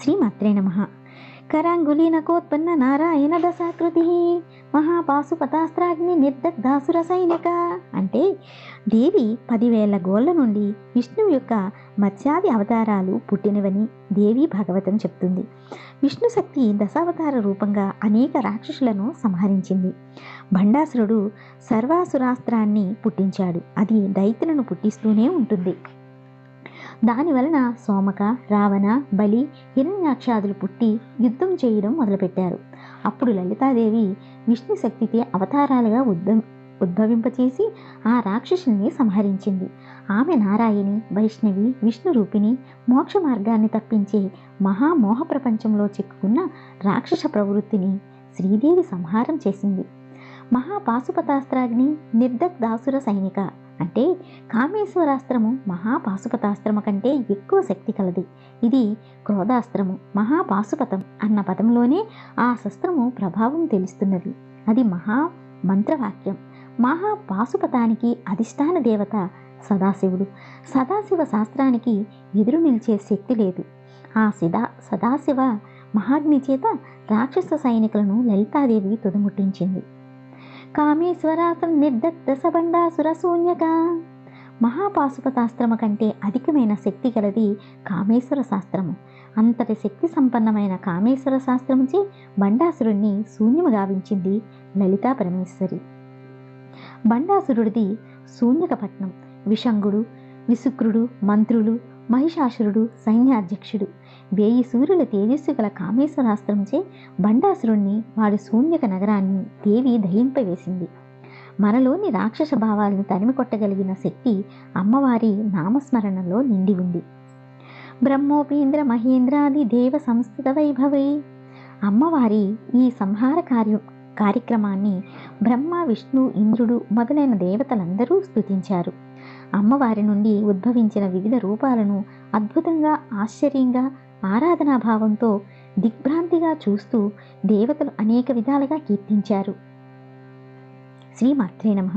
శ్రీమాత్రే నమః. కరాంగులీనకోత్పన్న నారాయణ దశాకృతి మహాపాశుపతాస్త్రాగ్ని నిర్దగ్ధాసుర సైనిక. అంటే దేవి 10,000 గోళ్ల నుండి విష్ణువు యొక్క మత్స్యాది అవతారాలు పుట్టినవని దేవి భాగవతం చెప్తుంది. విష్ణు శక్తి దశావతార రూపంగా అనేక రాక్షసులను సంహరించింది. భండాసురుడు సర్వాసురాస్త్రాన్ని పుట్టించాడు. అది దైత్యులను పుట్టిస్తూనే ఉంటుంది. దాని వలన సోమక, రావణ, బలి, హిరణ్యాక్షాదులు పుట్టి యుద్ధం చేయడం మొదలుపెట్టారు. అప్పుడు లలితాదేవి విష్ణు శక్తికి అవతారాలుగా ఉద్భవింపచేసి ఆ రాక్షసుల్ని సంహరించింది. ఆమె నారాయణి, వైష్ణవి, విష్ణు రూపిణి, మోక్ష మార్గాన్ని తప్పించే మహామోహ ప్రపంచంలో చిక్కుకున్న రాక్షస ప్రవృత్తిని శ్రీదేవి సంహారం చేసింది. మహాపాశుపతాస్త్రాగ్ని నిర్దగ్ధాసుర సైనిక అంటే కామేశ్వరాస్త్రము మహాపాశుపతాస్త్రము కంటే ఎక్కువ శక్తి కలది. ఇది క్రోధాస్త్రము. మహాపాశుపతం అన్న పదంలోనే ఆ శస్త్రము ప్రభావం తెలుస్తున్నది. అది మంత్రవాక్యం. మహాపాశుపతానికి అధిష్టాన దేవత సదాశివుడు. సదాశివ శాస్త్రానికి ఎదురు నిలిచే శక్తి లేదు. ఆ సదాశివ మహాగ్ని చేత రాక్షస సైనికులను లలితాదేవి తుదముట్టించింది. కామేశ్వరాస్త్రం నిర్దగ్ధ సబండాసుర శూన్యక. మహాపాశుపతాస్త్రము కంటే అధికమైన శక్తి గలది కామేశ్వర శాస్త్రము. అంతటి శక్తి సంపన్నమైన కామేశ్వర శాస్త్రముచే బండాసురుణ్ణి శూన్యము గావించింది లలితా పరమేశ్వరి. బండాసురుడిది శూన్యకపట్నం. విషంగుడు, విసుక్రుడు, మంత్రులు, మహిషాసురుడు సైన్యాధ్యక్షుడు. 1000 సూర్యుల తేజస్సు గల కామేశ్వరాస్త్రంచే బండాసురుణ్ణి, వాడి శూన్యక నగరాన్ని దేవి దహింపవేసింది. మనలోని రాక్షస భావాలను తరిమి కొట్టగలిగిన శక్తి అమ్మవారి నామస్మరణలో నిండి ఉంది. బ్రహ్మోపీంద్ర మహేంద్రాది దేవ సంస్థిత వైభవై. అమ్మవారి ఈ సంహార కార్యక్రమాన్ని బ్రహ్మ, విష్ణు, ఇంద్రుడు మొదలైన దేవతలందరూ స్తుతించారు. అమ్మవారి నుండి ఉద్భవించిన వివిధ రూపాలను అద్భుతంగా, ఆశ్చర్యంగా, ఆరాధనాభావంతో దిగ్భ్రాంతిగా చూస్తూ దేవతలు అనేక విధాలుగా కీర్తించారు. శ్రీమాత్రే నమః.